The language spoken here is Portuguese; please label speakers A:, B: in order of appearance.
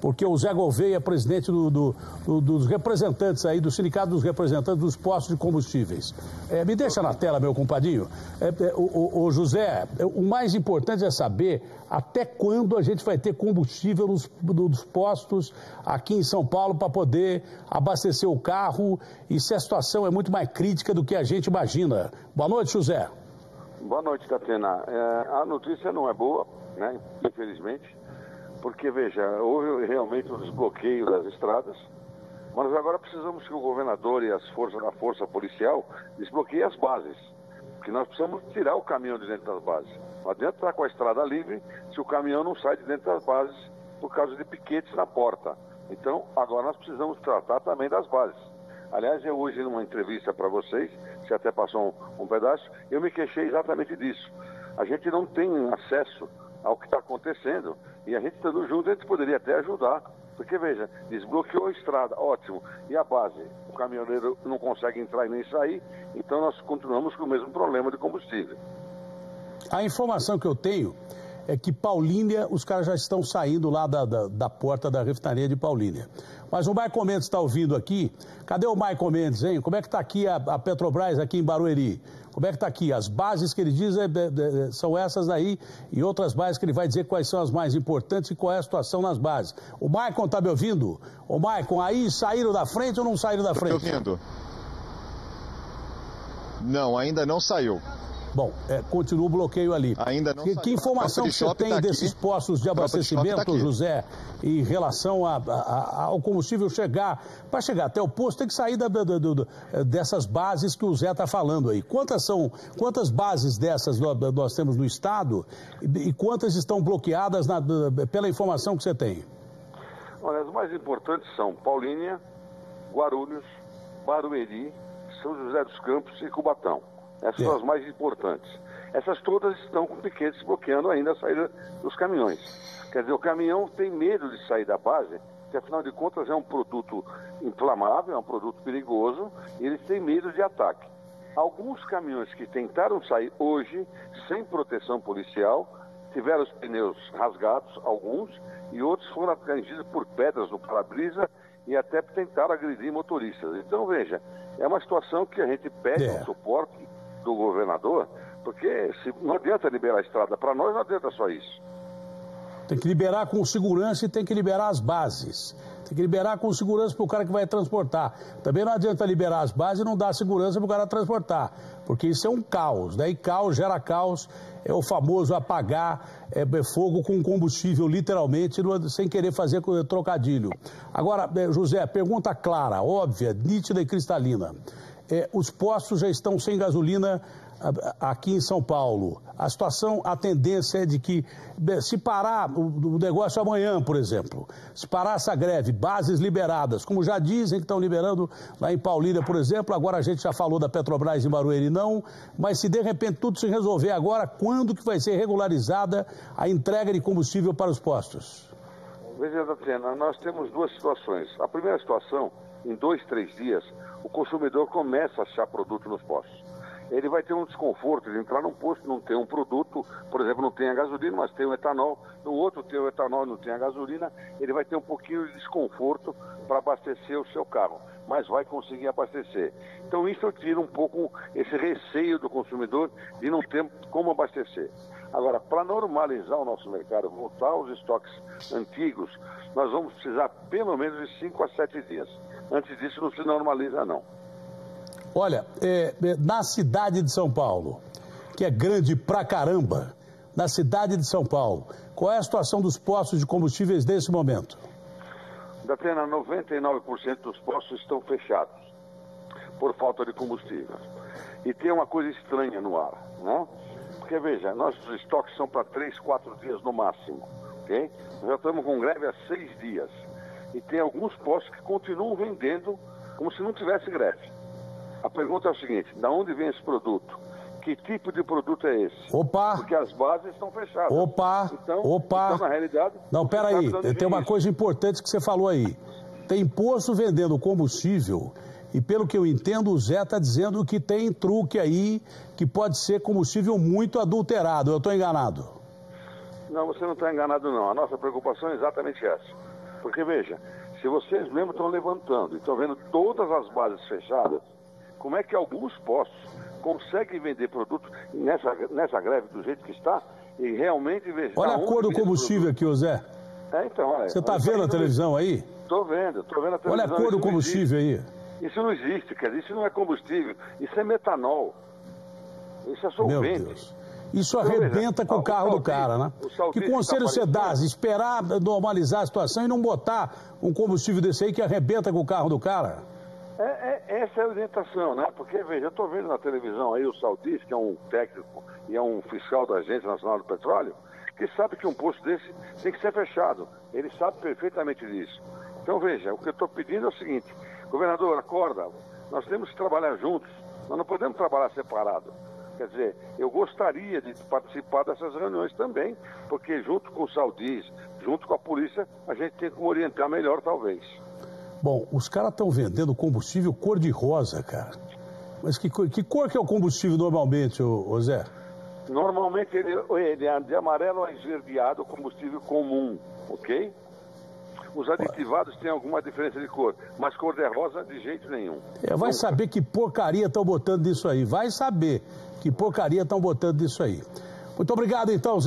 A: porque o Zé Gouveia é presidente dos representantes aí, do Sindicato dos Representantes dos Postos de Combustíveis. Me deixa na tela, meu compadinho. O José, o mais importante é saber até quando a gente vai ter combustível nos postos aqui em São Paulo para poder abastecer o carro e se a situação é muito mais crítica do que a gente imagina. Boa noite, José.
B: Boa noite, Catena. A notícia não é boa, né? Infelizmente, porque, veja, houve realmente um desbloqueio das estradas, mas agora precisamos que o governador e a força policial desbloqueiem as bases, porque nós precisamos tirar o caminhão de dentro das bases. Não adianta estar com a estrada livre se o caminhão não sai de dentro das bases por causa de piquetes na porta. Então, agora nós precisamos tratar também das bases. Aliás, eu hoje, numa entrevista para vocês, você até passou um pedaço, eu me queixei exatamente disso. A gente não tem acesso ao que está acontecendo e a gente estando junto, a gente poderia até ajudar. Porque, veja, desbloqueou a estrada, ótimo. E a base? O caminhoneiro não consegue entrar e nem sair, então nós continuamos com o mesmo problema de combustível.
A: A informação que eu tenho é que Paulínia, os caras já estão saindo lá da porta da refinaria de Paulínia. Mas o Maicon Mendes está ouvindo aqui. Cadê o Maicon Mendes, hein? Como é que está aqui a Petrobras aqui em Barueri? Como é que está aqui? As bases que ele diz são essas aí e outras bases que ele vai dizer quais são as mais importantes e qual é a situação nas bases. O Maicon está me ouvindo? Ô Maicon, aí saíram da frente ou não saíram da frente?
C: Estou ouvindo. Não, ainda não saiu.
A: Bom, continua o bloqueio ali.
C: Ainda não
A: que informação que você tem desses postos de abastecimento, José, em relação ao combustível chegar? Para chegar até o posto, tem que sair dessas bases que o Zé está falando aí. Quantas bases dessas nós temos no estado e quantas estão bloqueadas pela informação que você tem?
B: Olha, as mais importantes são Paulínia, Guarulhos, Barueri, São José dos Campos e Cubatão. Essas são as mais importantes. Essas todas estão com piquetes bloqueando ainda a saída dos caminhões. Quer dizer, o caminhão tem medo de sair da base, porque afinal de contas é um produto inflamável, é um produto perigoso, e eles têm medo de ataque. Alguns caminhões que tentaram sair hoje, sem proteção policial, tiveram os pneus rasgados, alguns, e outros foram atingidos por pedras no para-brisa e até tentaram agredir motoristas. Então, veja, é uma situação que a gente pede o suporte do governador, porque não adianta liberar a estrada para nós, não adianta só isso.
A: Tem que liberar com segurança e tem que liberar as bases. Tem que liberar com segurança para o cara que vai transportar. Também não adianta liberar as bases e não dar segurança para o cara transportar, porque isso é um caos, né? E caos gera caos, é o famoso apagar fogo com combustível, literalmente, sem querer fazer trocadilho. Agora, José, pergunta clara, óbvia, nítida e cristalina. Os postos já estão sem gasolina aqui em São Paulo. A situação, a tendência é de que, se parar o negócio amanhã, por exemplo, se parar essa greve, bases liberadas, como já dizem que estão liberando lá em Paulínia, por exemplo, agora a gente já falou da Petrobras em Barueri, não, mas se de repente tudo se resolver agora, quando que vai ser regularizada a entrega de combustível para os postos?
B: Veja, Datena, nós temos duas situações. A primeira situação, em 2, 3 dias, o consumidor começa a achar produto nos postos. Ele vai ter um desconforto de entrar num posto, não ter um produto, por exemplo, não tem a gasolina, mas tem o etanol, no outro tem o etanol e não tem a gasolina, ele vai ter um pouquinho de desconforto para abastecer o seu carro, mas vai conseguir abastecer. Então isso tira um pouco esse receio do consumidor de não ter como abastecer. Agora, para normalizar o nosso mercado, voltar aos estoques antigos, nós vamos precisar pelo menos de 5 a 7 dias. Antes disso não se normaliza, não.
A: Olha, na cidade de São Paulo, que é grande pra caramba, na cidade de São Paulo, qual é a situação dos postos de combustíveis nesse momento?
B: Datena, 99% dos postos estão fechados por falta de combustível. E tem uma coisa estranha no ar, né? Porque, veja, nossos estoques são para 3, 4 dias no máximo, ok? Nós já estamos com greve há 6 dias. E tem alguns postos que continuam vendendo como se não tivesse greve. A pergunta é o seguinte, de onde vem esse produto? Que tipo de produto é esse?
A: Opa!
B: Porque as bases estão fechadas.
A: Opa!
B: Então, na realidade...
A: Não, peraí, tem uma coisa importante que você falou aí. Tem posto vendendo combustível e, pelo que eu entendo, o Zé está dizendo que tem truque aí, que pode ser combustível muito adulterado. Eu estou enganado?
B: Não, você não está enganado, não. A nossa preocupação é exatamente essa. Porque, veja, se vocês mesmo estão levantando e estão vendo todas as bases fechadas, como é que alguns postos conseguem vender produto nessa greve do jeito que está e realmente... Veja,
A: olha a cor do combustível aqui, ô Zé.
B: Então, olha...
A: Você está vendo a televisão aí?
B: Estou vendo a televisão.
A: Olha a cor do combustível aí.
B: Isso não existe, quer dizer, isso não é combustível, isso é metanol. Isso é solvente.
A: Meu Deus. Isso arrebenta com o carro do cara, né? Que conselho você dá? Esperar normalizar a situação e não botar um combustível desse aí que arrebenta com o carro do cara?
B: Essa é a orientação, né? Porque, veja, eu estou vendo na televisão aí o Saltis, que é um técnico e é um fiscal da Agência Nacional do Petróleo, que sabe que um posto desse tem que ser fechado. Ele sabe perfeitamente disso. Então, veja, o que eu estou pedindo é o seguinte: governador, acorda, nós temos que trabalhar juntos, nós não podemos trabalhar separado. Quer dizer, eu gostaria de participar dessas reuniões também, porque junto com o Saudis, junto com a polícia, a gente tem como orientar melhor, talvez.
A: Bom, os caras estão vendendo combustível cor-de-rosa, cara. Mas que cor que é o combustível normalmente, ô Zé?
B: Normalmente ele é de amarelo a esverdeado, combustível comum, ok? Os aditivados têm alguma diferença de cor, mas cor-de-rosa de jeito nenhum.
A: Vai saber que porcaria estão botando disso aí. Vai saber que porcaria estão botando disso aí. Muito obrigado, então, Zé.